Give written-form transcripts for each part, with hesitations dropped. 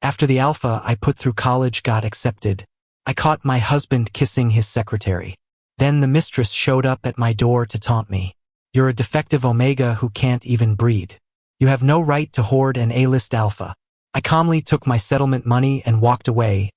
After the alpha I put through college got accepted, I caught my husband kissing his secretary. Then the mistress showed up at my door to taunt me. You're a defective omega who can't even breed. You have no right to hoard an A-list alpha. I calmly took my settlement money and walked away,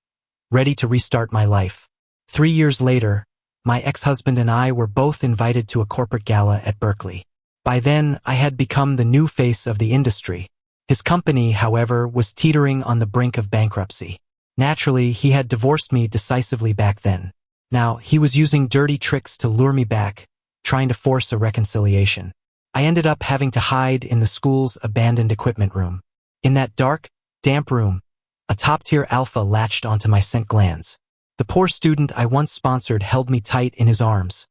ready to restart my life. 3 years later, my ex-husband and I were both invited to a corporate gala at Berkeley. By then, I had become the new face of the industry. His company, however, was teetering on the brink of bankruptcy. Naturally, he had divorced me decisively back then. Now, he was using dirty tricks to lure me back, trying to force a reconciliation. I ended up having to hide in the school's abandoned equipment room. In that dark, damp room, a top-tier alpha latched onto my scent glands. The poor student I once sponsored held me tight in his arms,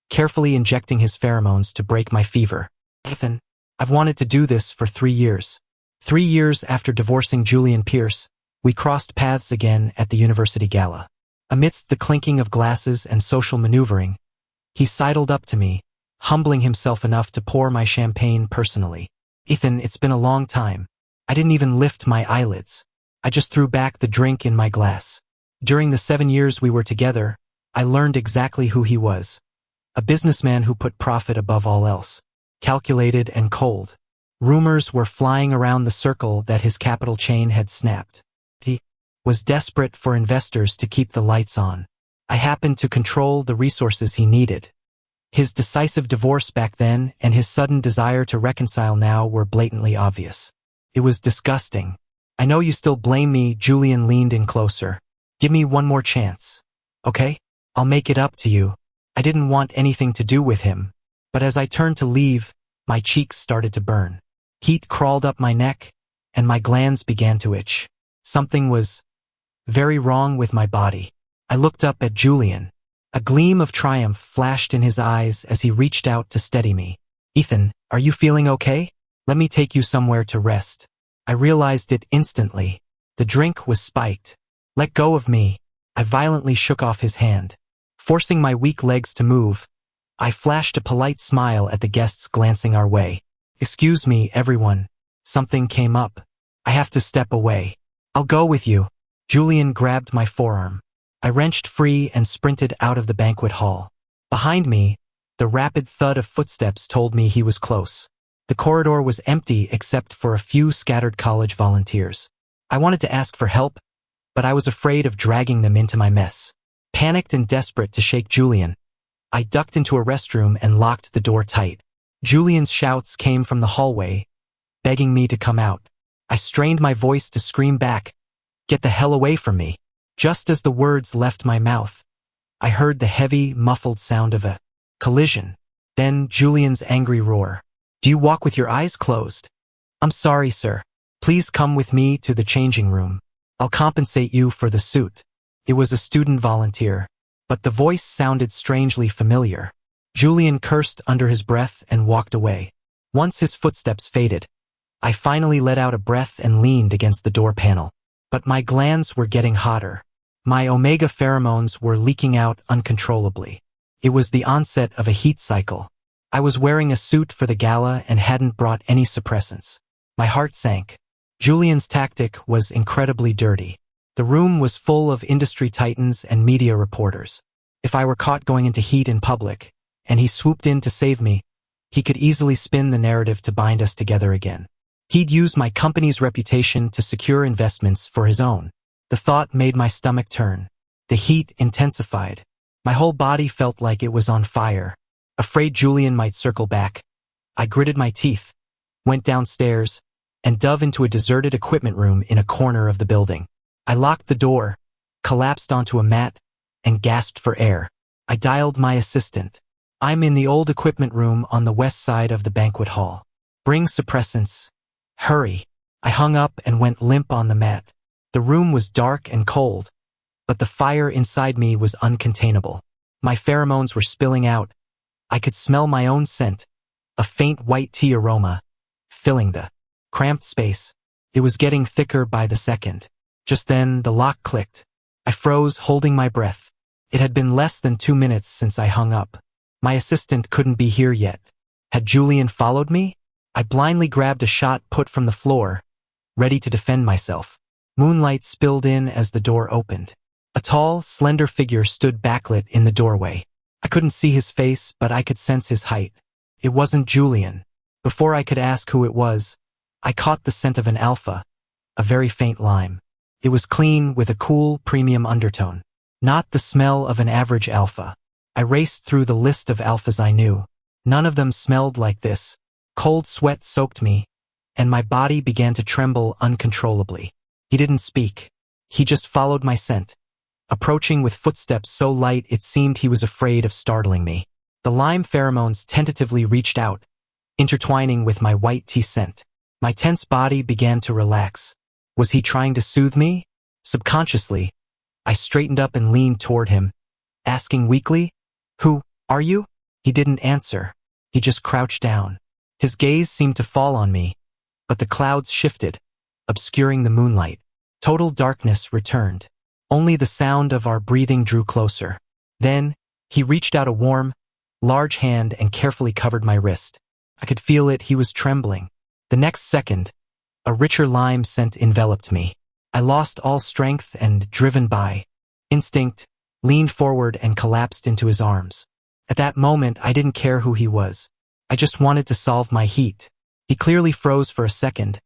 carefully injecting his pheromones to break my fever. Ethan, I've wanted to do this for 3 years. 3 years after divorcing Julian Pierce, we crossed paths again at the university gala. Amidst the clinking of glasses and social maneuvering, he sidled up to me, humbling himself enough to pour my champagne personally. Ethan, it's been a long time. I didn't even lift my eyelids. I just threw back the drink in my glass. During the 7 years we were together, I learned exactly who he was. A businessman who put profit above all else. Calculated and cold. Rumors were flying around the circle that his capital chain had snapped. He was desperate for investors to keep the lights on. I happened to control the resources he needed. His decisive divorce back then and his sudden desire to reconcile now were blatantly obvious. It was disgusting. I know you still blame me. Julian leaned in closer. Give me one more chance. Okay? I'll make it up to you. I didn't want anything to do with him. But as I turned to leave, my cheeks started to burn. Heat crawled up my neck, and my glands began to itch. Something was very wrong with my body. I looked up at Julian. A gleam of triumph flashed in his eyes as he reached out to steady me. Ethan, are you feeling okay? Let me take you somewhere to rest. I realized it instantly. The drink was spiked. Let go of me. I violently shook off his hand. Forcing my weak legs to move, I flashed a polite smile at the guests glancing our way. Excuse me, everyone. Something came up. I have to step away. I'll go with you. Julian grabbed my forearm. I wrenched free and sprinted out of the banquet hall. Behind me, the rapid thud of footsteps told me he was close. The corridor was empty except for a few scattered college volunteers. I wanted to ask for help, but I was afraid of dragging them into my mess. Panicked and desperate to shake Julian, I ducked into a restroom and locked the door tight. Julian's shouts came from the hallway, begging me to come out. I strained my voice to scream back, "Get the hell away from me." Just as the words left my mouth, I heard the heavy, muffled sound of a collision. Then Julian's angry roar. "Do you walk with your eyes closed?" "I'm sorry, sir. Please come with me to the changing room. I'll compensate you for the suit." It was a student volunteer, but the voice sounded strangely familiar. Julian cursed under his breath and walked away. Once his footsteps faded, I finally let out a breath and leaned against the door panel. But my glands were getting hotter. My omega pheromones were leaking out uncontrollably. It was the onset of a heat cycle. I was wearing a suit for the gala and hadn't brought any suppressants. My heart sank. Julian's tactic was incredibly dirty. The room was full of industry titans and media reporters. If I were caught going into heat in public, and he swooped in to save me, he could easily spin the narrative to bind us together again. He'd use my company's reputation to secure investments for his own. The thought made my stomach turn. The heat intensified. My whole body felt like it was on fire. Afraid Julian might circle back, I gritted my teeth, went downstairs, and dove into a deserted equipment room in a corner of the building. I locked the door, collapsed onto a mat, and gasped for air. I dialed my assistant. "I'm in the old equipment room on the west side of the banquet hall. Bring suppressants. Hurry." I hung up and went limp on the mat. The room was dark and cold, but the fire inside me was uncontainable. My pheromones were spilling out. I could smell my own scent, a faint white tea aroma, filling the cramped space. It was getting thicker by the second. Just then, the lock clicked. I froze, holding my breath. It had been less than 2 minutes since I hung up. My assistant couldn't be here yet. Had Julian followed me? I blindly grabbed a shot put from the floor, ready to defend myself. Moonlight spilled in as the door opened. A tall, slender figure stood backlit in the doorway. I couldn't see his face, but I could sense his height. It wasn't Julian. Before I could ask who it was, I caught the scent of an alpha, a very faint lime. It was clean with a cool, premium undertone. Not the smell of an average alpha. I raced through the list of alphas I knew. None of them smelled like this. Cold sweat soaked me, and my body began to tremble uncontrollably. He didn't speak. He just followed my scent, approaching with footsteps so light it seemed he was afraid of startling me. The lime pheromones tentatively reached out, intertwining with my white tea scent. My tense body began to relax. Was he trying to soothe me? Subconsciously, I straightened up and leaned toward him, asking weakly, "Who are you?" He didn't answer. He just crouched down. His gaze seemed to fall on me, but the clouds shifted, obscuring the moonlight. Total darkness returned. Only the sound of our breathing drew closer. Then, he reached out a warm, large hand and carefully covered my wrist. I could feel it, he was trembling. The next second, a richer lime scent enveloped me. I lost all strength and, driven by instinct, leaned forward and collapsed into his arms. At that moment, I didn't care who he was. I just wanted to solve my heat. He clearly froze for a second,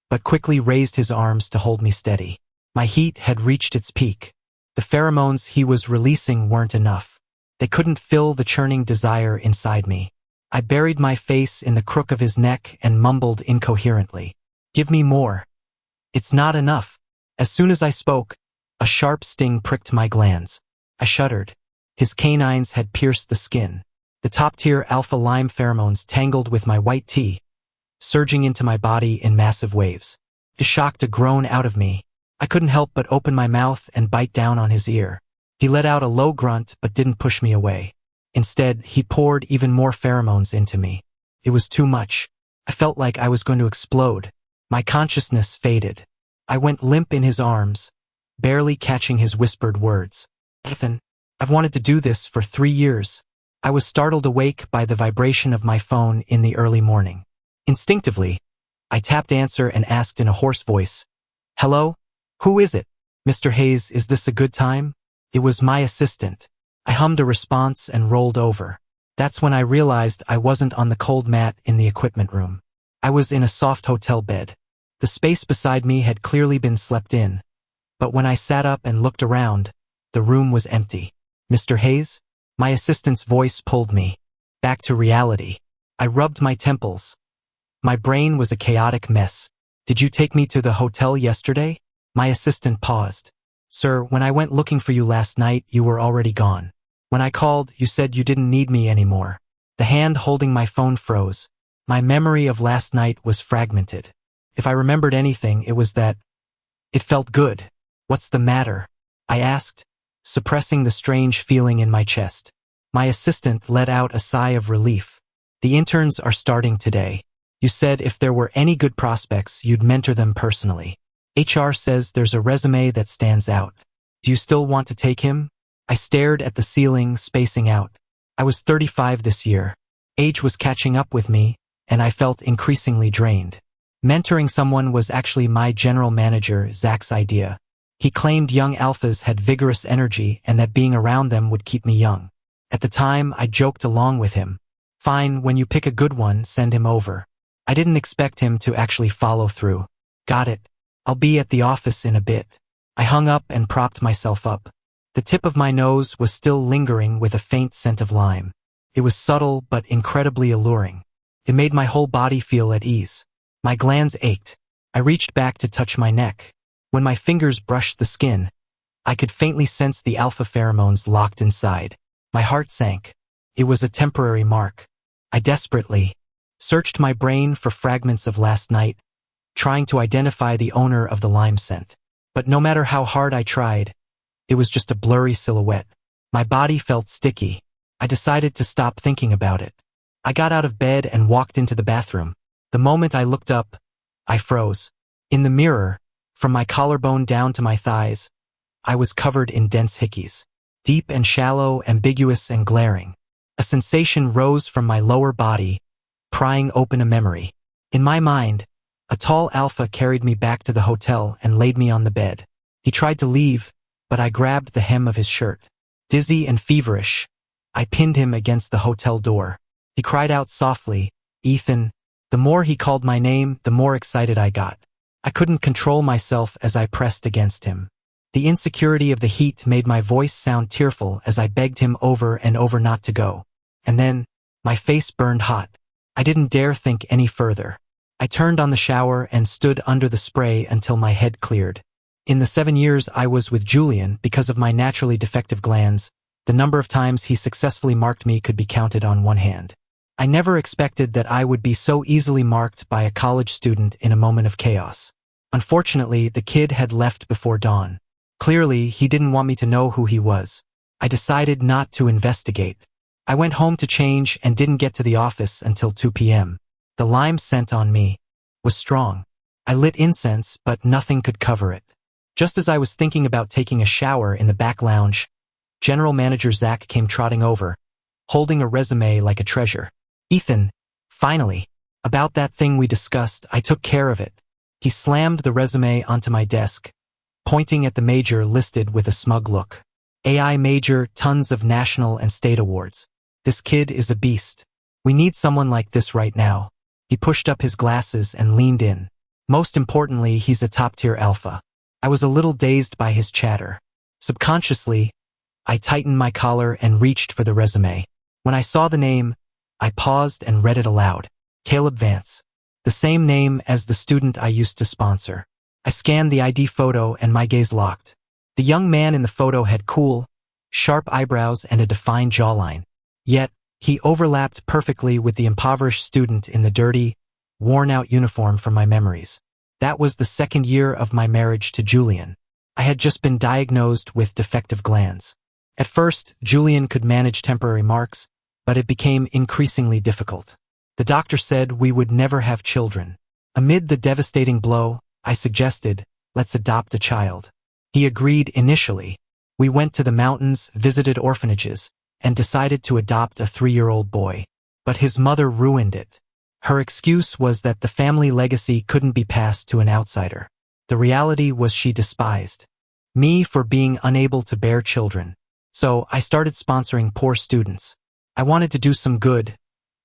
but quickly raised his arms to hold me steady. My heat had reached its peak. The pheromones he was releasing weren't enough. They couldn't fill the churning desire inside me. I buried my face in the crook of his neck and mumbled incoherently, "Give me more. It's not enough." As soon as I spoke, a sharp sting pricked my glands. I shuddered. His canines had pierced the skin. The top-tier alpha lime pheromones tangled with my white tea, surging into my body in massive waves. It shocked a groan out of me. I couldn't help but open my mouth and bite down on his ear. He let out a low grunt but didn't push me away. Instead, he poured even more pheromones into me. It was too much. I felt like I was going to explode. My consciousness faded. I went limp in his arms, barely catching his whispered words. "Ethan, I've wanted to do this for 3 years." I was startled awake by the vibration of my phone in the early morning. Instinctively, I tapped answer and asked in a hoarse voice, "Hello? Who is it? Mr. Hayes, is this a good time?" It was my assistant. I hummed a response and rolled over. That's when I realized I wasn't on the cold mat in the equipment room. I was in a soft hotel bed. The space beside me had clearly been slept in, but when I sat up and looked around, the room was empty. "Mr. Hayes?" My assistant's voice pulled me back to reality. I rubbed my temples. My brain was a chaotic mess. "Did you take me to the hotel yesterday?" My assistant paused. "Sir, when I went looking for you last night, you were already gone. When I called, you said you didn't need me anymore." The hand holding my phone froze. My memory of last night was fragmented. If I remembered anything, it was that it felt good. "What's the matter?" I asked, suppressing the strange feeling in my chest. My assistant let out a sigh of relief. "The interns are starting today. You said if there were any good prospects, you'd mentor them personally. HR says there's a resume that stands out. Do you still want to take him?" I stared at the ceiling, spacing out. I was 35 this year. Age was catching up with me, and I felt increasingly drained. Mentoring someone was actually my general manager, Zach's idea. He claimed young alphas had vigorous energy and that being around them would keep me young. At the time, I joked along with him. "Fine, when you pick a good one, send him over." I didn't expect him to actually follow through. "Got it. I'll be at the office in a bit." I hung up and propped myself up. The tip of my nose was still lingering with a faint scent of lime. It was subtle but incredibly alluring. It made my whole body feel at ease. My glands ached. I reached back to touch my neck. When my fingers brushed the skin, I could faintly sense the alpha pheromones locked inside. My heart sank. It was a temporary mark. I desperately searched my brain for fragments of last night, trying to identify the owner of the lime scent. But no matter how hard I tried, it was just a blurry silhouette. My body felt sticky. I decided to stop thinking about it. I got out of bed and walked into the bathroom. The moment I looked up, I froze. In the mirror, from my collarbone down to my thighs, I was covered in dense hickeys. Deep and shallow, ambiguous and glaring. A sensation rose from my lower body, prying open a memory. In my mind, A tall alpha carried me back to the hotel and laid me on the bed. He tried to leave, but I grabbed the hem of his shirt. Dizzy and feverish, I pinned him against the hotel door. He cried out softly, "Ethan." The more he called my name, the more excited I got. I couldn't control myself as I pressed against him. The insecurity of the heat made my voice sound tearful as I begged him over and over not to go. And then, my face burned hot. I didn't dare think any further. I turned on the shower and stood under the spray until my head cleared. In the 7 years I was with Julian, because of my naturally defective glands, the number of times he successfully marked me could be counted on one hand. I never expected that I would be so easily marked by a college student in a moment of chaos. Unfortunately, the kid had left before dawn. Clearly, he didn't want me to know who he was. I decided not to investigate. I went home to change and didn't get to the office until 2 p.m. The lime scent on me was strong. I lit incense, but nothing could cover it. Just as I was thinking about taking a shower in the back lounge, General Manager Zach came trotting over, holding a resume like a treasure. "Ethan, finally. About that thing we discussed, I took care of it." He slammed the resume onto my desk, pointing at the major listed with a smug look. "AI major, tons of national and state awards. This kid is a beast. We need someone like this right now." He pushed up his glasses and leaned in. "Most importantly, he's a top-tier alpha." I was a little dazed by his chatter. Subconsciously, I tightened my collar and reached for the resume. When I saw the name, I paused and read it aloud. Caleb Vance. The same name as the student I used to sponsor. I scanned the ID photo and my gaze locked. The young man in the photo had cool, sharp eyebrows and a defined jawline. Yet, he overlapped perfectly with the impoverished student in the dirty, worn-out uniform from my memories. That was the 2nd year of my marriage to Julian. I had just been diagnosed with defective glands. At first, Julian could manage temporary marks, but it became increasingly difficult. The doctor said we would never have children. Amid the devastating blow, I suggested, "Let's adopt a child." He agreed initially. We went to the mountains, visited orphanages, and decided to adopt a 3-year-old boy. But his mother ruined it. Her excuse was that the family legacy couldn't be passed to an outsider. The reality was she despised me for being unable to bear children. So I started sponsoring poor students. I wanted to do some good,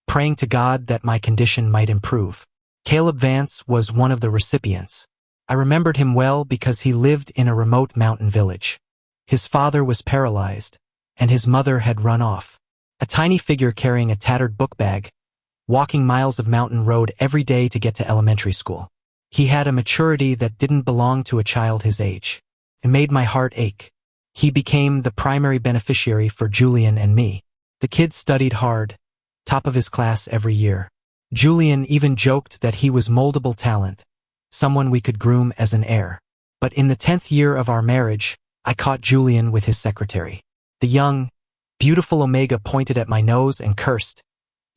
praying to God that my condition might improve. Caleb Vance was one of the recipients. I remembered him well because he lived in a remote mountain village. His father was paralyzed, and his mother had run off. A tiny figure carrying a tattered book bag, walking miles of mountain road every day to get to elementary school. He had a maturity that didn't belong to a child his age. It made my heart ache. He became the primary beneficiary for Julian and me. The kid studied hard, top of his class every year. Julian even joked that he was moldable talent, someone we could groom as an heir. But in the 10th year of our marriage, I caught Julian with his secretary. The young, beautiful Omega pointed at my nose and cursed,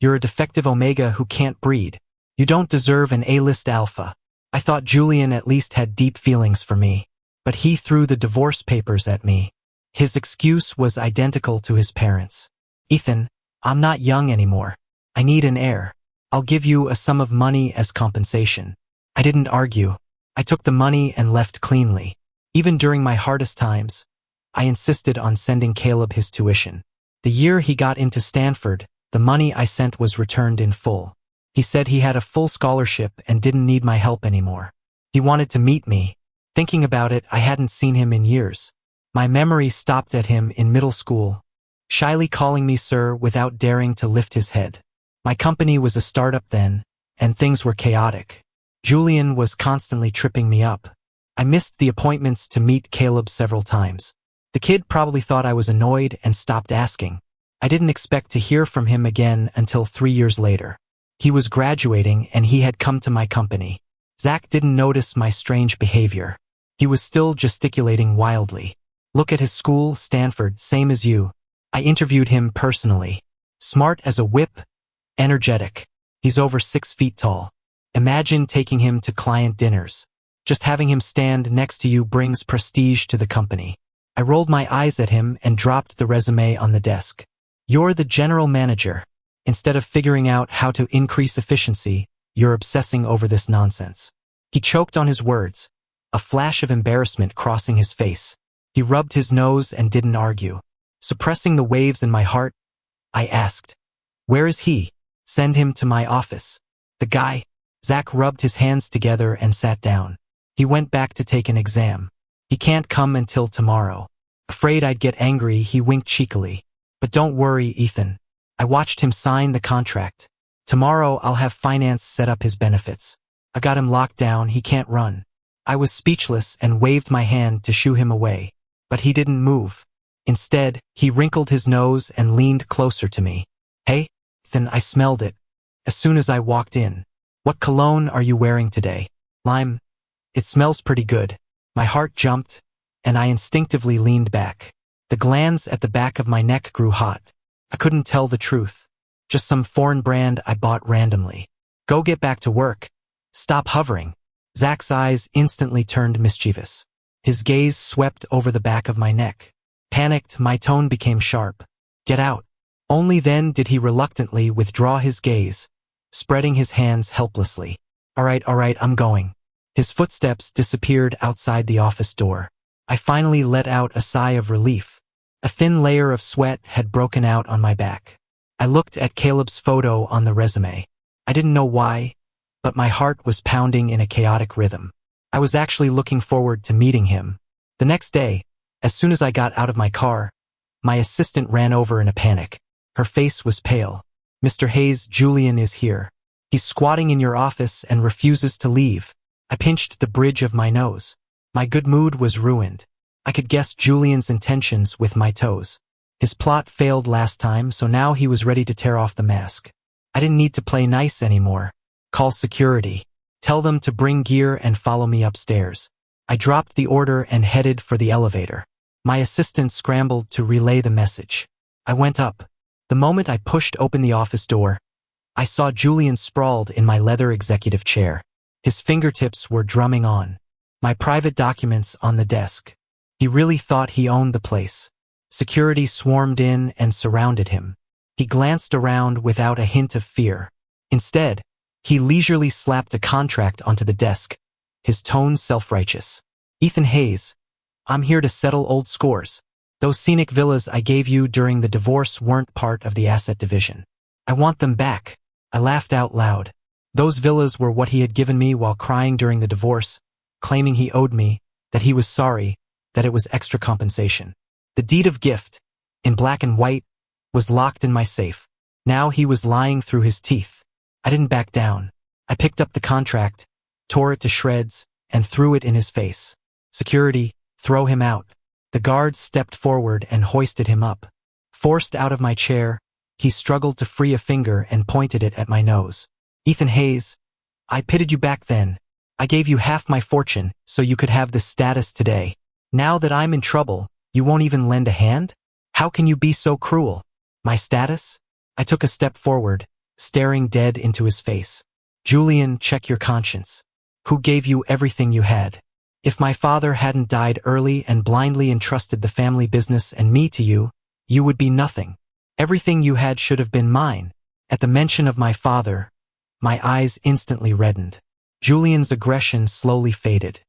"You're a defective Omega who can't breed. You don't deserve an A-list alpha." I thought Julian at least had deep feelings for me, but he threw the divorce papers at me. His excuse was identical to his parents. "Ethan, I'm not young anymore. I need an heir. I'll give you a sum of money as compensation." I didn't argue. I took the money and left cleanly. Even during my hardest times, I insisted on sending Caleb his tuition. The year he got into Stanford, the money I sent was returned in full. He said he had a full scholarship and didn't need my help anymore. He wanted to meet me. Thinking about it, I hadn't seen him in years. My memory stopped at him in middle school, shyly calling me sir without daring to lift his head. My company was a startup then, and things were chaotic. Julian was constantly tripping me up. I missed the appointments to meet Caleb several times. The kid probably thought I was annoyed and stopped asking. I didn't expect to hear from him again until 3 years later. He was graduating and he had come to my company. Zach didn't notice my strange behavior. He was still gesticulating wildly. "Look at his school, Stanford, same as you." I interviewed him personally. Smart as a whip, energetic. He's over 6 feet tall. Imagine taking him to client dinners. Just having him stand next to you brings prestige to the company. I rolled my eyes at him and dropped the resume on the desk. "You're the general manager. Instead of figuring out how to increase efficiency, you're obsessing over this nonsense." He choked on his words, a flash of embarrassment crossing his face. He rubbed his nose and didn't argue. Suppressing the waves in my heart, I asked, "Where is he?" "Send him to my office." "The guy?" Zach rubbed his hands together and sat down. He went back to take an exam. "He can't come until tomorrow." Afraid I'd get angry, he winked cheekily. "But don't worry, Ethan." I watched him sign the contract. "Tomorrow I'll have finance set up his benefits. I got him locked down, he can't run." I was speechless and waved my hand to shoo him away. But he didn't move. Instead, he wrinkled his nose and leaned closer to me. "Hey, Ethan," I smelled it as soon as I walked in. "What cologne are you wearing today?" "Lime. It smells pretty good." My heart jumped, and I instinctively leaned back. The glands at the back of my neck grew hot. I couldn't tell the truth. Just some foreign brand I bought randomly. "Go get back to work. Stop hovering." Zach's eyes instantly turned mischievous. His gaze swept over the back of my neck. Panicked, my tone became sharp. "Get out." Only then did he reluctantly withdraw his gaze, spreading his hands helplessly. All right, I'm going." His footsteps disappeared outside the office door. I finally let out a sigh of relief. A thin layer of sweat had broken out on my back. I looked at Caleb's photo on the resume. I didn't know why, but my heart was pounding in a chaotic rhythm. I was actually looking forward to meeting him. The next day, as soon as I got out of my car, my assistant ran over in a panic. Her face was pale. "Mr. Hayes, Julian is here. He's squatting in your office and refuses to leave." I pinched the bridge of my nose. My good mood was ruined. I could guess Julian's intentions with my toes. His plot failed last time, so now he was ready to tear off the mask. I didn't need to play nice anymore. "Call security. Tell them to bring gear and follow me upstairs." I dropped the order and headed for the elevator. My assistant scrambled to relay the message. I went up. The moment I pushed open the office door, I saw Julian sprawled in my leather executive chair. His fingertips were drumming on my private documents on the desk. He really thought he owned the place. Security swarmed in and surrounded him. He glanced around without a hint of fear. Instead, he leisurely slapped a contract onto the desk, his tone self-righteous. "Ethan Hayes, I'm here to settle old scores. Those scenic villas I gave you during the divorce weren't part of the asset division. I want them back." I laughed out loud. Those villas were what he had given me while crying during the divorce, claiming he owed me, that he was sorry, that it was extra compensation. The deed of gift, in black and white, was locked in my safe. Now he was lying through his teeth. I didn't back down. I picked up the contract, tore it to shreds, and threw it in his face. "Security, throw him out." The guards stepped forward and hoisted him up. Forced out of my chair, he struggled to free a finger and pointed it at my nose. "Ethan Hayes, I pitied you back then. I gave you half my fortune so you could have this status today. Now that I'm in trouble, you won't even lend a hand? How can you be so cruel?" "My status?" I took a step forward, staring dead into his face. "Julian, check your conscience. Who gave you everything you had? If my father hadn't died early and blindly entrusted the family business and me to you, you would be nothing. Everything you had should have been mine." At the mention of my father, my eyes instantly reddened. Julian's aggression slowly faded.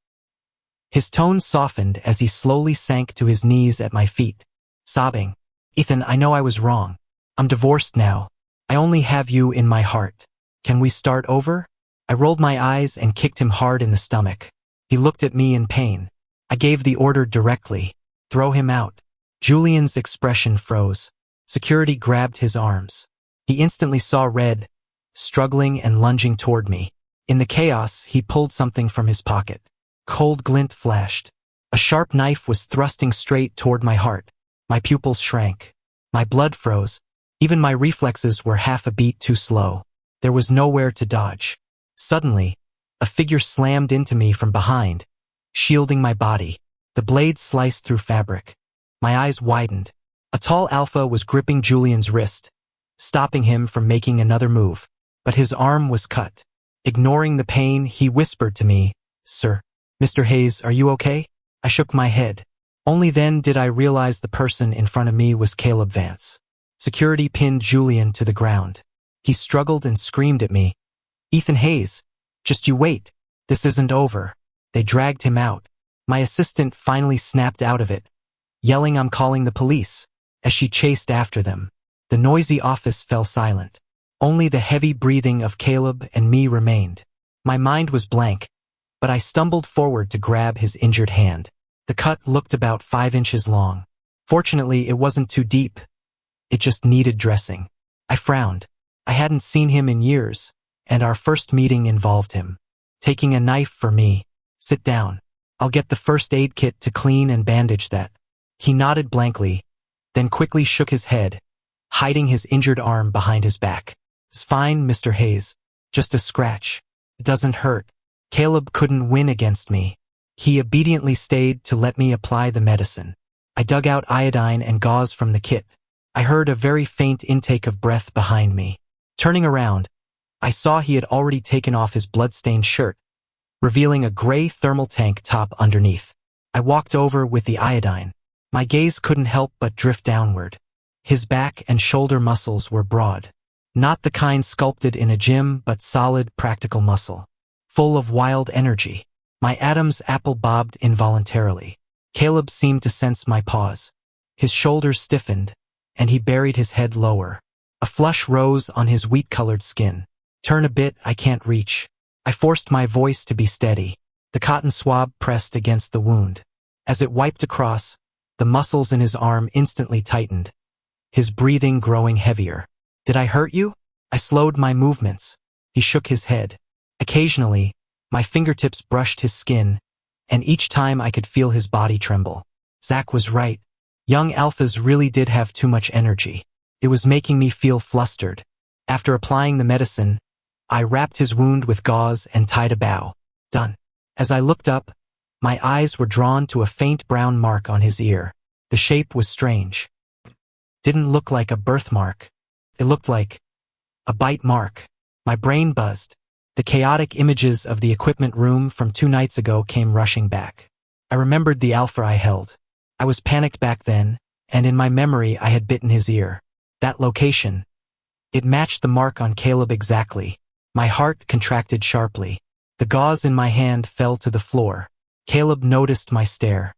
His tone softened as he slowly sank to his knees at my feet, sobbing. "Ethan, I know I was wrong. I'm divorced now. I only have you in my heart. Can we start over?" I rolled my eyes and kicked him hard in the stomach. He looked at me in pain. I gave the order directly. "Throw him out." Julian's expression froze. Security grabbed his arms. He instantly saw red, struggling and lunging toward me. In the chaos, he pulled something from his pocket. Cold glint flashed. A sharp knife was thrusting straight toward my heart. My pupils shrank. My blood froze. Even my reflexes were half a beat too slow. There was nowhere to dodge. Suddenly, a figure slammed into me from behind, shielding my body. The blade sliced through fabric. My eyes widened. A tall alpha was gripping Julian's wrist, stopping him from making another move. But his arm was cut. Ignoring the pain, he whispered to me, "Sir, Mr. Hayes, are you okay?" I shook my head. Only then did I realize the person in front of me was Caleb Vance. Security pinned Julian to the ground. He struggled and screamed at me. "Ethan Hayes, just you wait. This isn't over. They dragged him out. My assistant finally snapped out of it, yelling I'm calling the police. As she chased after them, the noisy office fell silent. Only the heavy breathing of Caleb and me remained. My mind was blank, but I stumbled forward to grab his injured hand. The cut looked about 5 inches long. Fortunately, it wasn't too deep. It just needed dressing. I frowned. I hadn't seen him in years, and our first meeting involved him taking a knife for me. Sit down. I'll get the first aid kit to clean and bandage that. He nodded blankly, then quickly shook his head, hiding his injured arm behind his back. It's fine, Mr. Hayes. Just a scratch. It doesn't hurt. Caleb couldn't win against me. He obediently stayed to let me apply the medicine. I dug out iodine and gauze from the kit. I heard a very faint intake of breath behind me. Turning around, I saw he had already taken off his blood-stained shirt, revealing a gray thermal tank top underneath. I walked over with the iodine. My gaze couldn't help but drift downward. His back and shoulder muscles were broad. Not the kind sculpted in a gym, but solid, practical muscle. Full of wild energy. My Adam's apple bobbed involuntarily. Caleb seemed to sense my pause. His shoulders stiffened, and he buried his head lower. A flush rose on his wheat-colored skin. Turn a bit, I can't reach. I forced my voice to be steady. The cotton swab pressed against the wound. As it wiped across, the muscles in his arm instantly tightened, his breathing growing heavier. Did I hurt you? I slowed my movements. He shook his head. Occasionally, my fingertips brushed his skin, and each time I could feel his body tremble. Zach was right. Young alphas really did have too much energy. It was making me feel flustered. After applying the medicine, I wrapped his wound with gauze and tied a bow. Done. As I looked up, my eyes were drawn to a faint brown mark on his ear. The shape was strange. Didn't look like a birthmark. It looked like a bite mark. My brain buzzed. The chaotic images of the equipment room from 2 nights ago came rushing back. I remembered the alpha I held. I was panicked back then, and in my memory I had bitten his ear. That location. It matched the mark on Caleb exactly. My heart contracted sharply. The gauze in my hand fell to the floor. Caleb noticed my stare.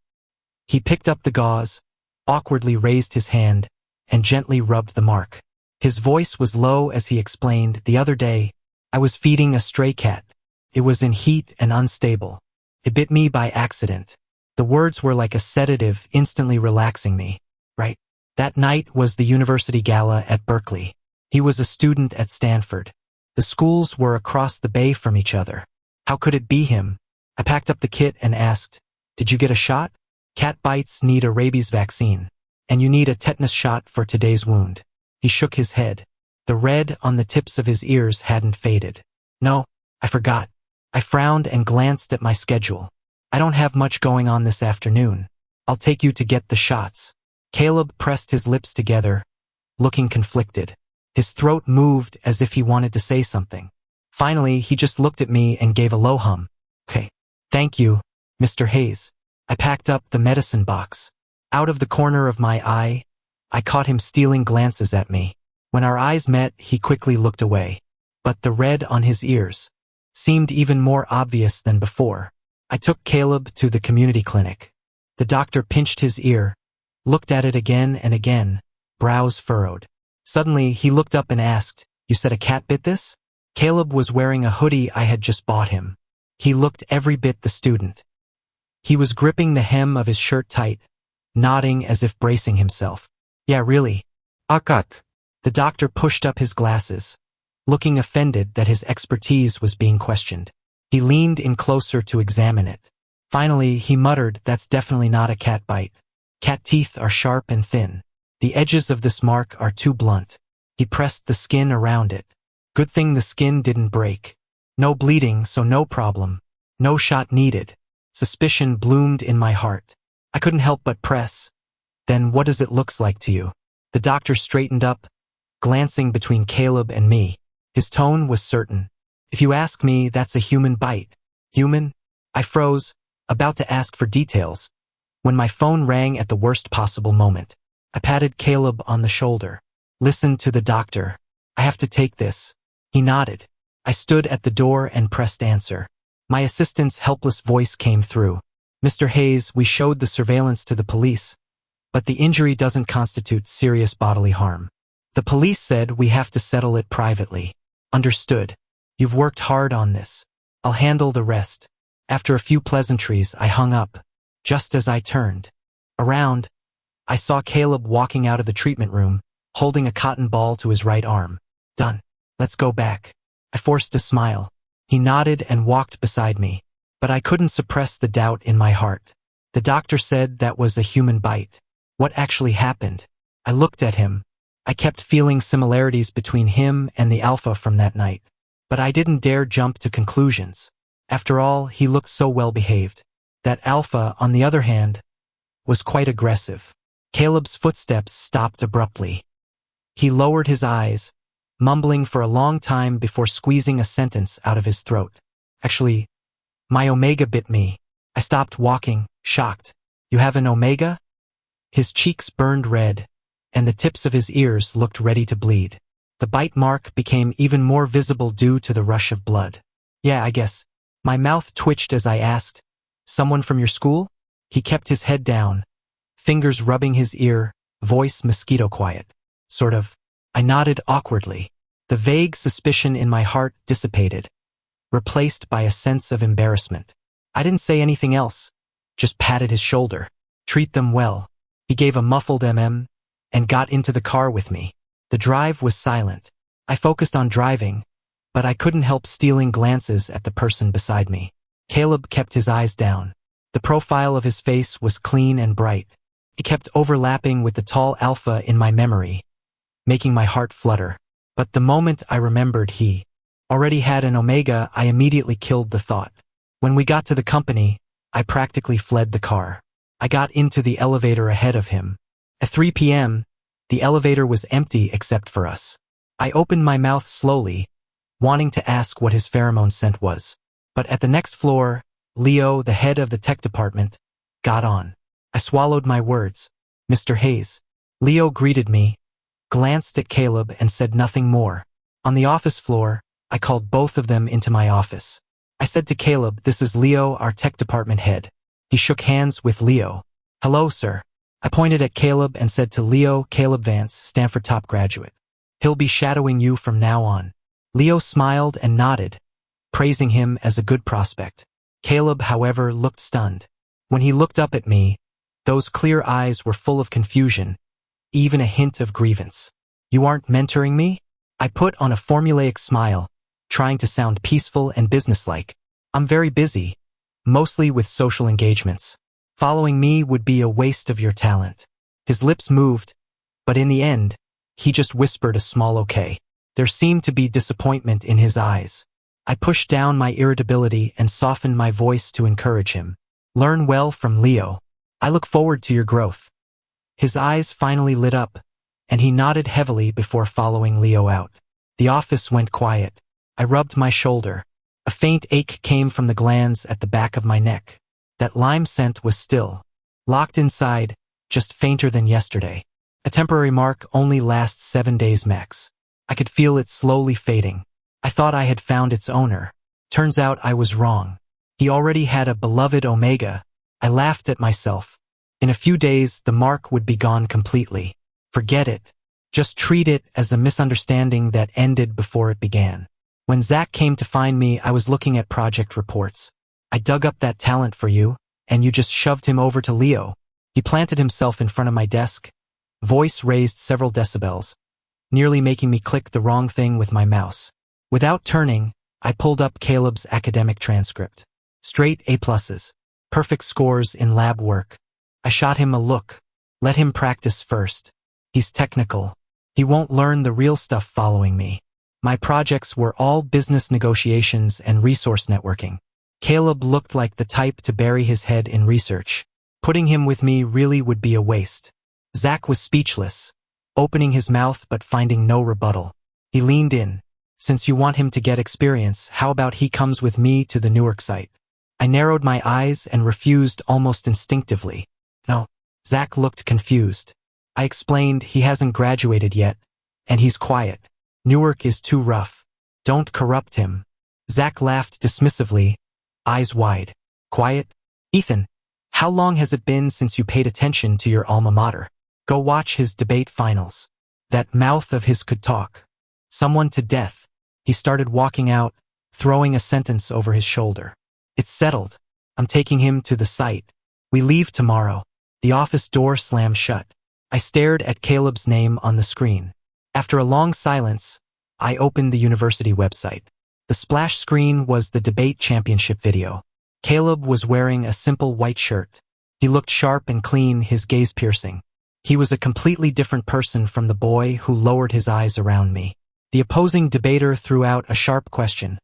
He picked up the gauze, awkwardly raised his hand, and gently rubbed the mark. His voice was low as he explained, the other day, I was feeding a stray cat. It was in heat and unstable. It bit me by accident. The words were like a sedative, instantly relaxing me. Right? That night was the university gala at Berkeley. He was a student at Stanford. The schools were across the bay from each other. How could it be him? I packed up the kit and asked, did you get a shot? Cat bites need a rabies vaccine, and you need a tetanus shot for today's wound. He shook his head. The red on the tips of his ears hadn't faded. No, I forgot. I frowned and glanced at my schedule. I don't have much going on this afternoon. I'll take you to get the shots. Caleb pressed his lips together, looking conflicted. His throat moved as if he wanted to say something. Finally, he just looked at me and gave a low hum. Okay. Thank you, Mr. Hayes. I packed up the medicine box. Out of the corner of my eye, I caught him stealing glances at me. When our eyes met, he quickly looked away. But the red on his ears seemed even more obvious than before. I took Caleb to the community clinic. The doctor pinched his ear, looked at it again and again, brows furrowed. Suddenly, he looked up and asked, you said a cat bit this? Caleb was wearing a hoodie I had just bought him. He looked every bit the student. He was gripping the hem of his shirt tight, nodding as if bracing himself. Yeah, really. A cat. The doctor pushed up his glasses, looking offended that his expertise was being questioned. He leaned in closer to examine it. Finally, he muttered, that's definitely not a cat bite. Cat teeth are sharp and thin. The edges of this mark are too blunt. He pressed the skin around it. Good thing the skin didn't break. No bleeding, so no problem. No shot needed. Suspicion bloomed in my heart. I couldn't help but press. Then what does it look like to you? The doctor straightened up, glancing between Caleb and me. His tone was certain. If you ask me, that's a human bite. Human? I froze, about to ask for details, when my phone rang at the worst possible moment. I patted Caleb on the shoulder. Listen to the doctor. I have to take this. He nodded. I stood at the door and pressed answer. My assistant's helpless voice came through. Mr. Hayes, we showed the surveillance to the police, but the injury doesn't constitute serious bodily harm. The police said we have to settle it privately. Understood. You've worked hard on this. I'll handle the rest. After a few pleasantries, I hung up. Just as I turned around, I saw Caleb walking out of the treatment room, holding a cotton ball to his right arm. Done. Let's go back. I forced a smile. He nodded and walked beside me, but I couldn't suppress the doubt in my heart. The doctor said that was a human bite. What actually happened? I looked at him. I kept feeling similarities between him and the alpha from that night, but I didn't dare jump to conclusions. After all, he looked so well behaved. That alpha, on the other hand, was quite aggressive. Caleb's footsteps stopped abruptly. He lowered his eyes, mumbling for a long time before squeezing a sentence out of his throat. Actually, my omega bit me. I stopped walking, shocked. You have an omega? His cheeks burned red, and the tips of his ears looked ready to bleed. The bite mark became even more visible due to the rush of blood. Yeah, I guess. My mouth twitched as I asked, someone from your school? He kept his head down, fingers rubbing his ear, voice mosquito quiet. Sort of. I nodded awkwardly. The vague suspicion in my heart dissipated, replaced by a sense of embarrassment. I didn't say anything else, just patted his shoulder. Treat them well. He gave a muffled and got into the car with me. The drive was silent. I focused on driving, but I couldn't help stealing glances at the person beside me. Caleb kept his eyes down. The profile of his face was clean and bright. It kept overlapping with the tall alpha in my memory, making my heart flutter. But the moment I remembered he already had an omega, I immediately killed the thought. When we got to the company, I practically fled the car. I got into the elevator ahead of him. At 3 p.m., the elevator was empty except for us. I opened my mouth slowly, wanting to ask what his pheromone scent was. But at the next floor, Leo, the head of the tech department, got on. I swallowed my words. Mr. Hayes. Leo greeted me, glanced at Caleb and said nothing more. On the office floor, I called both of them into my office. I said to Caleb, this is Leo, our tech department head. He shook hands with Leo. Hello, sir. I pointed at Caleb and said to Leo, Caleb Vance, Stanford top graduate. He'll be shadowing you from now on. Leo smiled and nodded, praising him as a good prospect. Caleb, however, looked stunned. When he looked up at me, those clear eyes were full of confusion, even a hint of grievance. You aren't mentoring me? I put on a formulaic smile, trying to sound peaceful and businesslike. I'm very busy, mostly with social engagements. Following me would be a waste of your talent. His lips moved, but in the end, he just whispered a small okay. There seemed to be disappointment in his eyes. I pushed down my irritability and softened my voice to encourage him. Learn well from Leo. I look forward to your growth. His eyes finally lit up, and he nodded heavily before following Leo out. The office went quiet. I rubbed my shoulder. A faint ache came from the glands at the back of my neck. That lime scent was still locked inside, just fainter than yesterday. A temporary mark only lasts 7 days max. I could feel it slowly fading. I thought I had found its owner. Turns out I was wrong. He already had a beloved omega. I laughed at myself. In a few days, the mark would be gone completely. Forget it. Just treat it as a misunderstanding that ended before it began. When Zach came to find me, I was looking at project reports. I dug up that talent for you, and you just shoved him over to Leo. He planted himself in front of my desk, voice raised several decibels, nearly making me click the wrong thing with my mouse. Without turning, I pulled up Caleb's academic transcript. Straight A+, perfect scores in lab work. I shot him a look. Let him practice first. He's technical. He won't learn the real stuff following me. My projects were all business negotiations and resource networking. Caleb looked like the type to bury his head in research. Putting him with me really would be a waste. Zach was speechless, opening his mouth but finding no rebuttal. He leaned in. Since you want him to get experience, how about he comes with me to the Newark site? I narrowed my eyes and refused almost instinctively. No. Zach looked confused. I explained he hasn't graduated yet, and he's quiet. Newark is too rough. Don't corrupt him. Zach laughed dismissively, eyes wide. Quiet? Ethan, how long has it been since you paid attention to your alma mater? Go watch his debate finals. That mouth of his could talk. Someone to death. He started walking out, throwing a sentence over his shoulder. It's settled. I'm taking him to the site. We leave tomorrow. The office door slammed shut. I stared at Caleb's name on the screen. After a long silence, I opened the university website. The splash screen was the debate championship video. Caleb was wearing a simple white shirt. He looked sharp and clean, his gaze piercing. He was a completely different person from the boy who lowered his eyes around me. The opposing debater threw out a sharp question,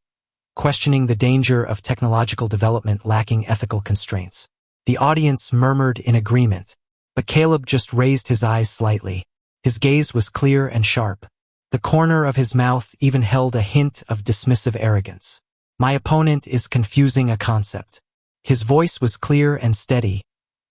questioning the danger of technological development lacking ethical constraints. The audience murmured in agreement, but Caleb just raised his eyes slightly. His gaze was clear and sharp. The corner of his mouth even held a hint of dismissive arrogance. My opponent is confusing a concept. His voice was clear and steady,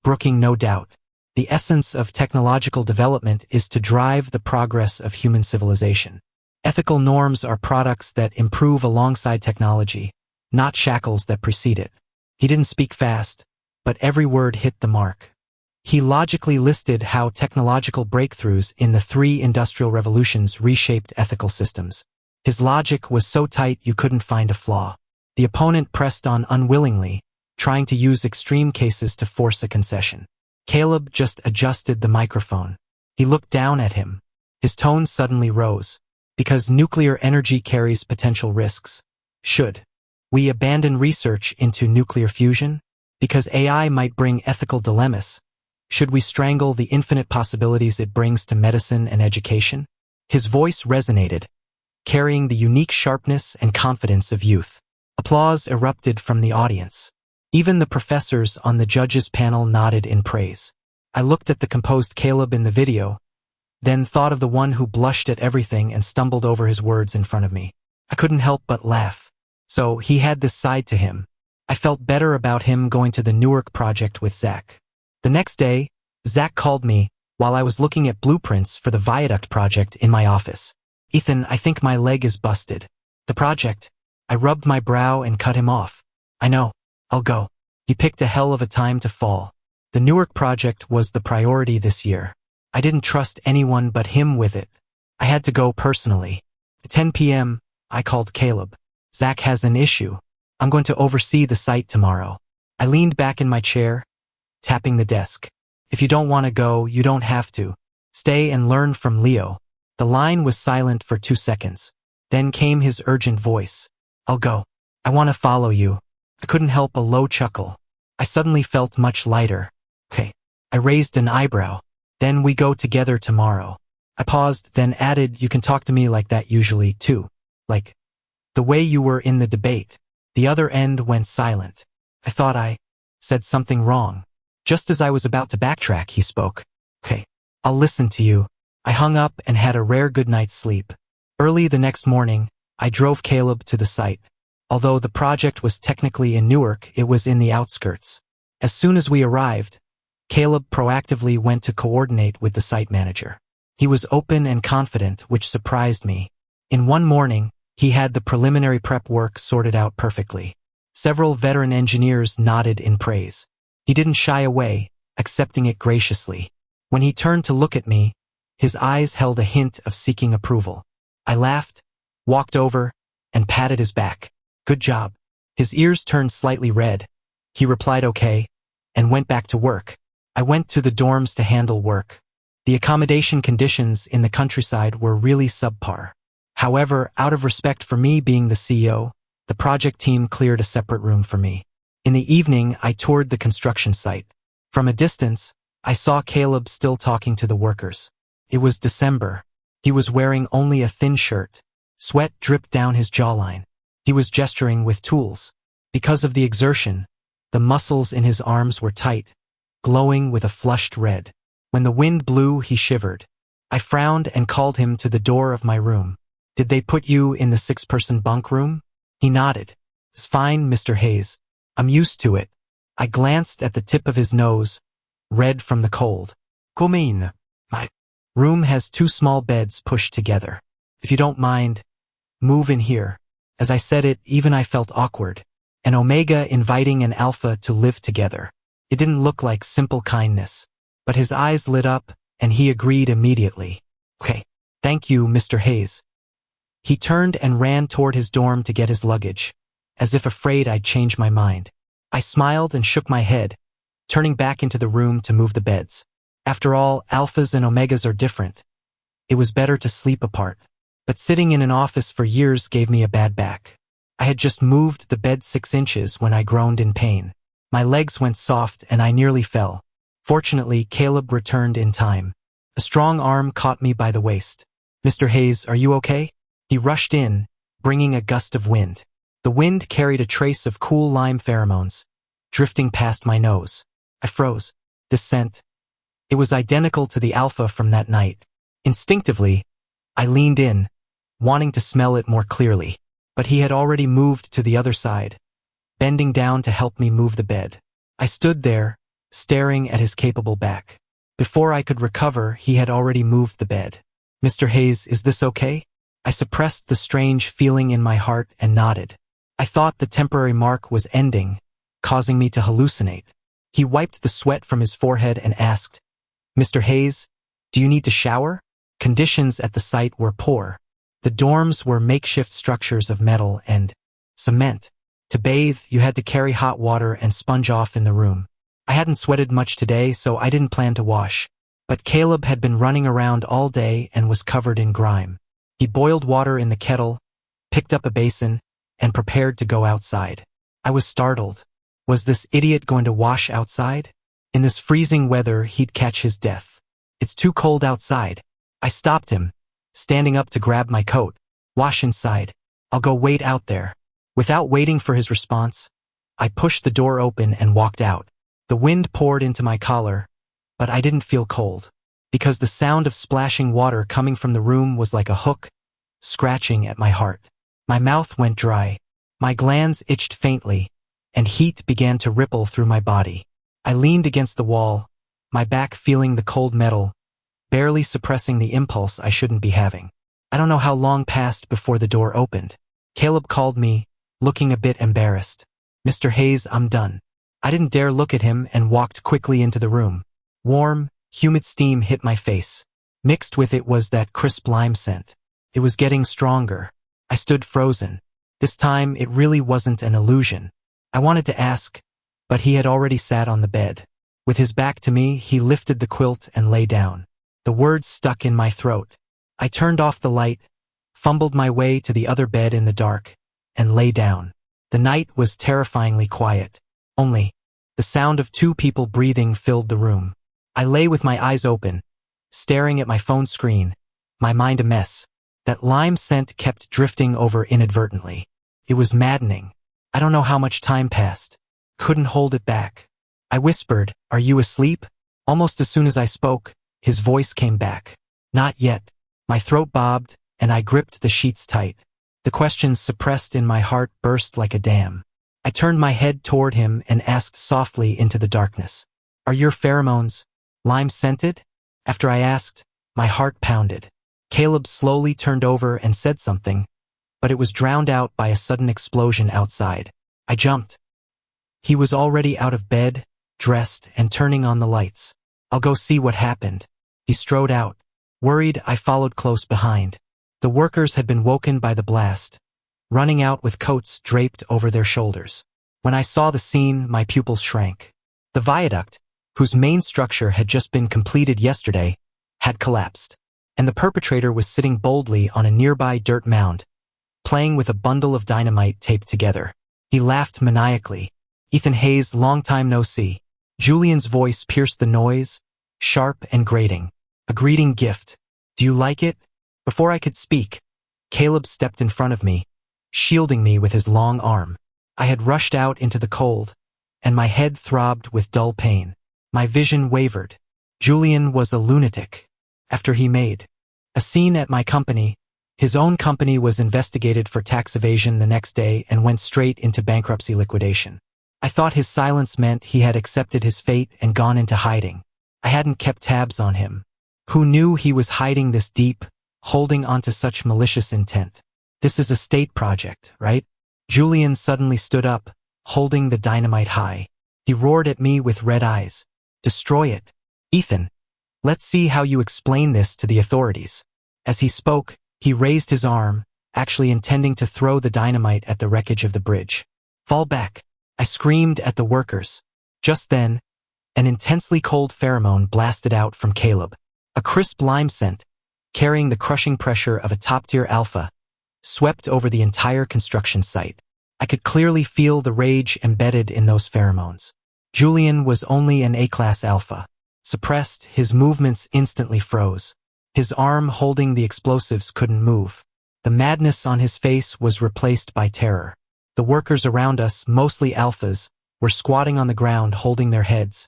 brooking no doubt. The essence of technological development is to drive the progress of human civilization. Ethical norms are products that improve alongside technology, not shackles that precede it. He didn't speak fast, but every word hit the mark. He logically listed how technological breakthroughs in the 3 industrial revolutions reshaped ethical systems. His logic was so tight you couldn't find a flaw. The opponent pressed on unwillingly, trying to use extreme cases to force a concession. Caleb just adjusted the microphone. He looked down at him. His tone suddenly rose. Because nuclear energy carries potential risks. Should we abandon research into nuclear fusion? Because AI might bring ethical dilemmas. Should we strangle the infinite possibilities it brings to medicine and education? His voice resonated, carrying the unique sharpness and confidence of youth. Applause erupted from the audience. Even the professors on the judges' panel nodded in praise. I looked at the composed Caleb in the video, then thought of the one who blushed at everything and stumbled over his words in front of me. I couldn't help but laugh. So he had this side to him. I felt better about him going to the Newark project with Zach. The next day, Zach called me while I was looking at blueprints for the viaduct project in my office. Ethan, I think my leg is busted. The project? I rubbed my brow and cut him off. I know. I'll go. He picked a hell of a time to fall. The Newark project was the priority this year. I didn't trust anyone but him with it. I had to go personally. At 10 p.m., I called Caleb. Zach has an issue. I'm going to oversee the site tomorrow. I leaned back in my chair, tapping the desk. If you don't want to go, you don't have to. Stay and learn from Leo. The line was silent for 2 seconds. Then came his urgent voice. I'll go. I want to follow you. I couldn't help a low chuckle. I suddenly felt much lighter. Okay. I raised an eyebrow. Then we go together tomorrow. I paused, then added, you can talk to me like that usually, too. Like the way you were in the debate. The other end went silent. I thought I said something wrong. Just as I was about to backtrack, he spoke. Okay, I'll listen to you. I hung up and had a rare good night's sleep. Early the next morning, I drove Caleb to the site. Although the project was technically in Newark, it was in the outskirts. As soon as we arrived, Caleb proactively went to coordinate with the site manager. He was open and confident, which surprised me. In one morning, he had the preliminary prep work sorted out perfectly. Several veteran engineers nodded in praise. He didn't shy away, accepting it graciously. When he turned to look at me, his eyes held a hint of seeking approval. I laughed, walked over, and patted his back. Good job. His ears turned slightly red. He replied okay, and went back to work. I went to the dorms to handle work. The accommodation conditions in the countryside were really subpar. However, out of respect for me being the CEO, the project team cleared a separate room for me. In the evening, I toured the construction site. From a distance, I saw Caleb still talking to the workers. It was December. He was wearing only a thin shirt. Sweat dripped down his jawline. He was gesturing with tools. Because of the exertion, the muscles in his arms were tight, glowing with a flushed red. When the wind blew, he shivered. I frowned and called him to the door of my room. Did they put you in the 6-person bunk room? He nodded. It's fine, Mr. Hayes. I'm used to it. I glanced at the tip of his nose, red from the cold. Come in. My room has 2 small beds pushed together. If you don't mind, move in here. As I said it, even I felt awkward. An omega inviting an alpha to live together. It didn't look like simple kindness, but his eyes lit up, and he agreed immediately. Okay, thank you, Mr. Hayes. He turned and ran toward his dorm to get his luggage, as if afraid I'd change my mind. I smiled and shook my head, turning back into the room to move the beds. After all, alphas and omegas are different. It was better to sleep apart. But sitting in an office for years gave me a bad back. I had just moved the bed 6 inches when I groaned in pain. My legs went soft and I nearly fell. Fortunately, Caleb returned in time. A strong arm caught me by the waist. Mr. Hayes, are you okay? He rushed in, bringing a gust of wind. The wind carried a trace of cool lime pheromones, drifting past my nose. I froze. This scent. It was identical to the alpha from that night. Instinctively, I leaned in, wanting to smell it more clearly. But he had already moved to the other side, bending down to help me move the bed. I stood there, staring at his capable back. Before I could recover, he had already moved the bed. Mr. Hayes, is this okay? I suppressed the strange feeling in my heart and nodded. I thought the temporary mark was ending, causing me to hallucinate. He wiped the sweat from his forehead and asked, Mr. Hayes, do you need to shower? Conditions at the site were poor. The dorms were makeshift structures of metal and cement. To bathe, you had to carry hot water and sponge off in the room. I hadn't sweated much today, so I didn't plan to wash. But Caleb had been running around all day and was covered in grime. He boiled water in the kettle, picked up a basin, and prepared to go outside. I was startled. Was this idiot going to wash outside? In this freezing weather, he'd catch his death. It's too cold outside. I stopped him, standing up to grab my coat. Wash inside. I'll go wait out there. Without waiting for his response, I pushed the door open and walked out. The wind poured into my collar, but I didn't feel cold, because the sound of splashing water coming from the room was like a hook, scratching at my heart. My mouth went dry, my glands itched faintly, and heat began to ripple through my body. I leaned against the wall, my back feeling the cold metal, barely suppressing the impulse I shouldn't be having. I don't know how long passed before the door opened. Caleb called me, looking a bit embarrassed. Mr. Hayes, I'm done. I didn't dare look at him and walked quickly into the room. Warm, humid steam hit my face. Mixed with it was that crisp lime scent. It was getting stronger. I stood frozen. This time, it really wasn't an illusion. I wanted to ask, but he had already sat on the bed. With his back to me, he lifted the quilt and lay down. The words stuck in my throat. I turned off the light, fumbled my way to the other bed in the dark, and lay down. The night was terrifyingly quiet. Only, the sound of 2 people breathing filled the room. I lay with my eyes open, staring at my phone screen, my mind a mess. That lime scent kept drifting over inadvertently. It was maddening. I don't know how much time passed. Couldn't hold it back. I whispered, "Are you asleep?" Almost as soon as I spoke, his voice came back. Not yet. My throat bobbed, and I gripped the sheets tight. The questions suppressed in my heart burst like a dam. I turned my head toward him and asked softly into the darkness, "Are your pheromones lime-scented?" After I asked, my heart pounded. Caleb slowly turned over and said something, but it was drowned out by a sudden explosion outside. I jumped. He was already out of bed, dressed, and turning on the lights. "I'll go see what happened." He strode out. Worried, I followed close behind. The workers had been woken by the blast, running out with coats draped over their shoulders. When I saw the scene, my pupils shrank. The viaduct, whose main structure had just been completed yesterday, had collapsed, and the perpetrator was sitting boldly on a nearby dirt mound, playing with a bundle of dynamite taped together. He laughed maniacally. "Ethan Hayes, long time no see." Julian's voice pierced the noise, sharp and grating. "A greeting gift. Do you like it?" Before I could speak, Caleb stepped in front of me, shielding me with his long arm. I had rushed out into the cold, and my head throbbed with dull pain. My vision wavered. Julian was a lunatic. After he made a scene at my company, his own company was investigated for tax evasion the next day and went straight into bankruptcy liquidation. I thought his silence meant he had accepted his fate and gone into hiding. I hadn't kept tabs on him. Who knew he was hiding this deep, holding onto such malicious intent? "This is a state project, right?" Julian suddenly stood up, holding the dynamite high. He roared at me with red eyes. Destroy it. Ethan, let's see how you explain this to the authorities. As he spoke, he raised his arm, actually intending to throw the dynamite at the wreckage of the bridge. Fall back. I screamed at the workers. Just then, an intensely cold pheromone blasted out from Caleb. A crisp lime scent, carrying the crushing pressure of a top-tier alpha, swept over the entire construction site. I could clearly feel the rage embedded in those pheromones. Julian was only an A-class alpha. Suppressed, his movements instantly froze. His arm holding the explosives couldn't move. The madness on his face was replaced by terror. The workers around us, mostly alphas, were squatting on the ground holding their heads,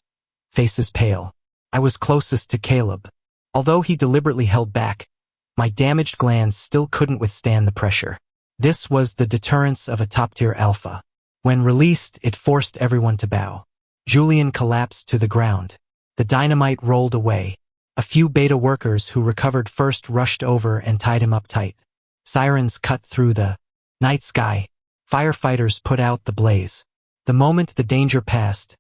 faces pale. I was closest to Caleb. Although he deliberately held back, my damaged glands still couldn't withstand the pressure. This was the deterrence of a top-tier alpha. When released, it forced everyone to bow. Julian collapsed to the ground. The dynamite rolled away. A few beta workers who recovered first rushed over and tied him up tight. Sirens cut through the night sky. Firefighters put out the blaze. The moment the danger passed,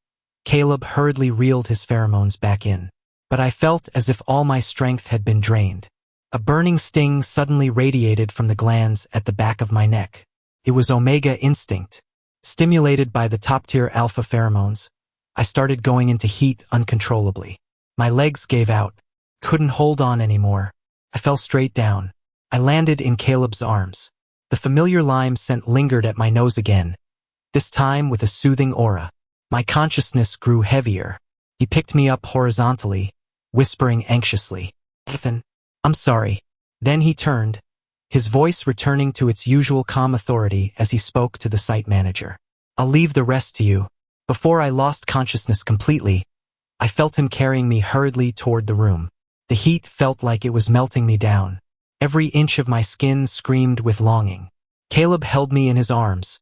Caleb hurriedly reeled his pheromones back in. But I felt as if all my strength had been drained. A burning sting suddenly radiated from the glands at the back of my neck. It was Omega instinct. Stimulated by the top-tier alpha pheromones, I started going into heat uncontrollably. My legs gave out. Couldn't hold on anymore. I fell straight down. I landed in Caleb's arms. The familiar lime scent lingered at my nose again, this time with a soothing aura. My consciousness grew heavier. He picked me up horizontally, whispering anxiously, "Ethan, I'm sorry." Then he turned, his voice returning to its usual calm authority as he spoke to the site manager. "I'll leave the rest to you." Before I lost consciousness completely, I felt him carrying me hurriedly toward the room. The heat felt like it was melting me down. Every inch of my skin screamed with longing. Caleb held me in his arms,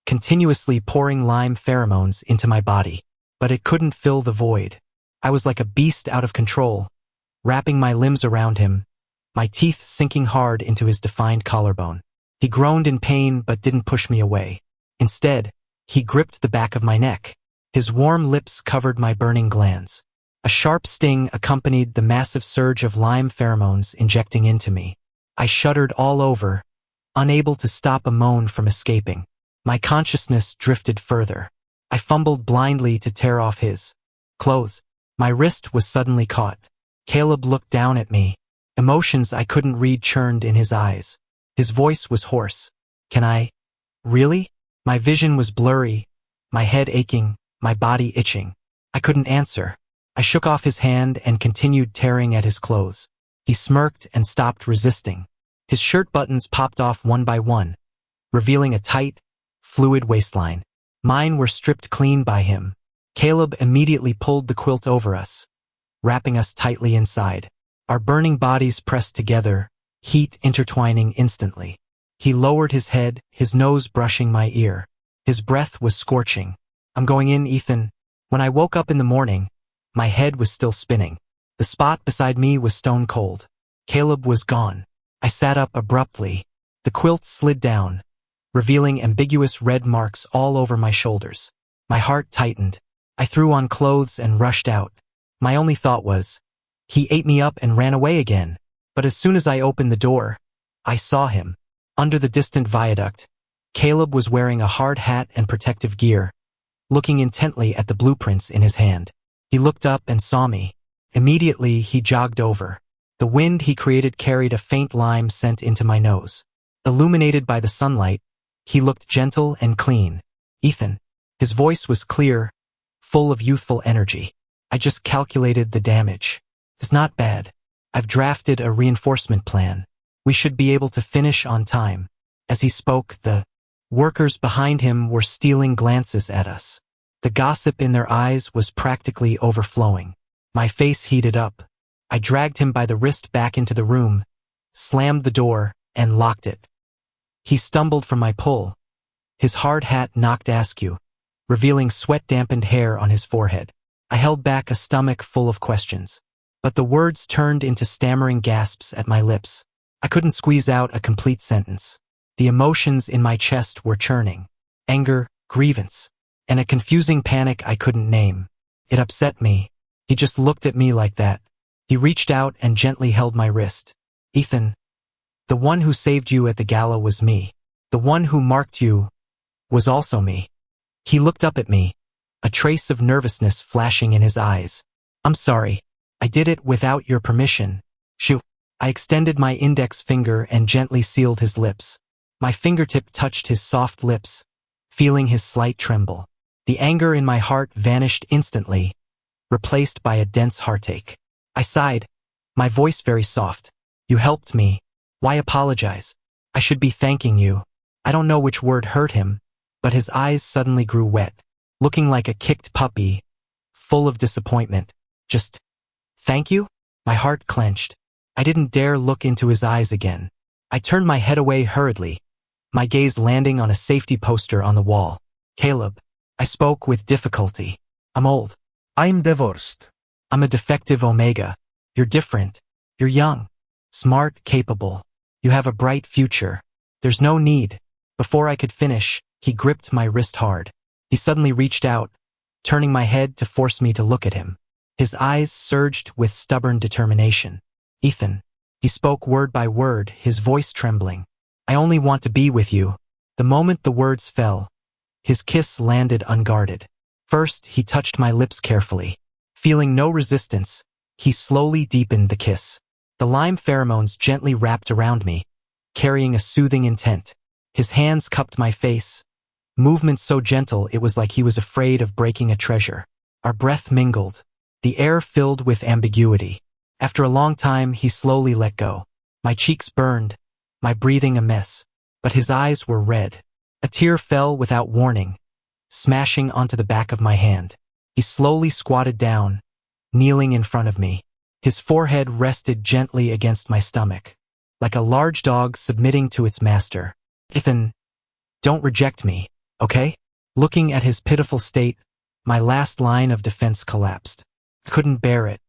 continuously pouring lime pheromones into my body. But it couldn't fill the void. I was like a beast out of control, wrapping my limbs around him, my teeth sinking hard into his defined collarbone. He groaned in pain but didn't push me away. Instead, he gripped the back of my neck. His warm lips covered my burning glands. A sharp sting accompanied the massive surge of lime pheromones injecting into me. I shuddered all over, unable to stop a moan from escaping. My consciousness drifted further. I fumbled blindly to tear off his clothes. My wrist was suddenly caught. Caleb looked down at me. Emotions I couldn't read churned in his eyes. His voice was hoarse. "Can I? Really?" My vision was blurry, my head aching, my body itching. I couldn't answer. I shook off his hand and continued tearing at his clothes. He smirked and stopped resisting. His shirt buttons popped off one by one, revealing a tight, fluid waistline. Mine were stripped clean by him. Caleb immediately pulled the quilt over us, wrapping us tightly inside. Our burning bodies pressed together, heat intertwining instantly. He lowered his head, his nose brushing my ear. His breath was scorching. "I'm going in, Ethan." When I woke up in the morning, my head was still spinning. The spot beside me was stone cold. Caleb was gone. I sat up abruptly. The quilt slid down, revealing ambiguous red marks all over my shoulders. My heart tightened. I threw on clothes and rushed out. My only thought was, he ate me up and ran away again. But as soon as I opened the door, I saw him. Under the distant viaduct, Caleb was wearing a hard hat and protective gear, looking intently at the blueprints in his hand. He looked up and saw me. Immediately, he jogged over. The wind he created carried a faint lime scent into my nose. Illuminated by the sunlight, he looked gentle and clean. "Ethan." His voice was clear, full of youthful energy. "I just calculated the damage. It's not bad. I've drafted a reinforcement plan. We should be able to finish on time." As he spoke, the workers behind him were stealing glances at us. The gossip in their eyes was practically overflowing. My face heated up. I dragged him by the wrist back into the room, slammed the door, and locked it. He stumbled from my pull. His hard hat knocked askew, revealing sweat-dampened hair on his forehead. I held back a stomach full of questions, but the words turned into stammering gasps at my lips. I couldn't squeeze out a complete sentence. The emotions in my chest were churning. Anger, grievance, and a confusing panic I couldn't name. It upset me. He just looked at me like that. He reached out and gently held my wrist. Ethan, the one who saved you at the gala was me. The one who marked you was also me. He looked up at me, a trace of nervousness flashing in his eyes. I'm sorry. I did it without your permission. Shoo. I extended my index finger and gently sealed his lips. My fingertip touched his soft lips, feeling his slight tremble. The anger in my heart vanished instantly, replaced by a dense heartache. I sighed, my voice very soft. You helped me. Why apologize? I should be thanking you. I don't know which word hurt him, but his eyes suddenly grew wet, looking like a kicked puppy, full of disappointment. Just, thank you? My heart clenched. I didn't dare look into his eyes again. I turned my head away hurriedly, my gaze landing on a safety poster on the wall. Caleb, I spoke with difficulty. I'm old. I'm divorced. I'm a defective Omega. You're different. You're young, smart, capable. You have a bright future. There's no need. Before I could finish, he gripped my wrist hard. He suddenly reached out, turning my head to force me to look at him. His eyes surged with stubborn determination. Ethan. He spoke word by word, his voice trembling. I only want to be with you. The moment the words fell, his kiss landed unguarded. First, he touched my lips carefully. Feeling no resistance, he slowly deepened the kiss. The lime pheromones gently wrapped around me, carrying a soothing intent. His hands cupped my face, movements so gentle it was like he was afraid of breaking a treasure. Our breath mingled, the air filled with ambiguity. After a long time, he slowly let go. My cheeks burned, my breathing a mess, but his eyes were red. A tear fell without warning, smashing onto the back of my hand. He slowly squatted down, kneeling in front of me. His forehead rested gently against my stomach, like a large dog submitting to its master. Ethan, don't reject me, okay? Looking at his pitiful state, my last line of defense collapsed. I couldn't bear it.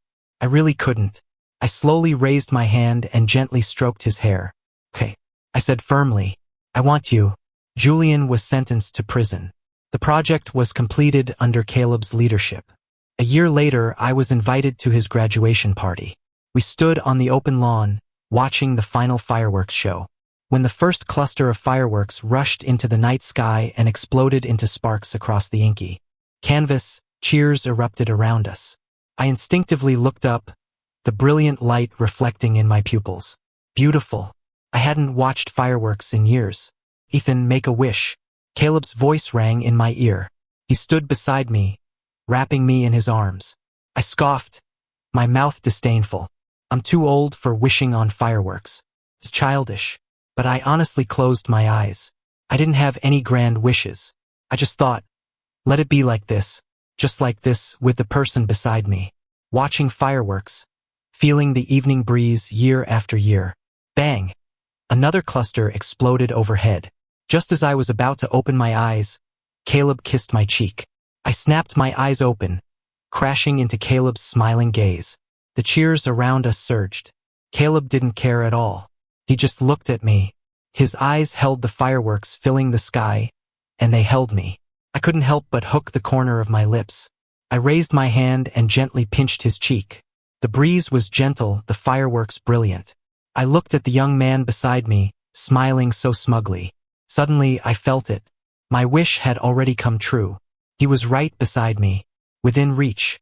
I really couldn't. I slowly raised my hand and gently stroked his hair. Okay, I said firmly. I want you. Julian was sentenced to prison. The project was completed under Caleb's leadership. A year later, I was invited to his graduation party. We stood on the open lawn, watching the final fireworks show. When the first cluster of fireworks rushed into the night sky and exploded into sparks across the inky canvas, cheers erupted around us. I instinctively looked up, the brilliant light reflecting in my pupils. Beautiful. I hadn't watched fireworks in years. Ethan, make a wish. Caleb's voice rang in my ear. He stood beside me, wrapping me in his arms. I scoffed, my mouth disdainful. I'm too old for wishing on fireworks. It's childish. But I honestly closed my eyes. I didn't have any grand wishes. I just thought, let it be like this, just like this with the person beside me, watching fireworks, feeling the evening breeze year after year. Bang! Another cluster exploded overhead. Just as I was about to open my eyes, Caleb kissed my cheek. I snapped my eyes open, crashing into Caleb's smiling gaze. The cheers around us surged. Caleb didn't care at all. He just looked at me. His eyes held the fireworks filling the sky, and they held me. I couldn't help but hook the corner of my lips. I raised my hand and gently pinched his cheek. The breeze was gentle, the fireworks brilliant. I looked at the young man beside me, smiling so smugly. Suddenly, I felt it. My wish had already come true. He was right beside me, within reach.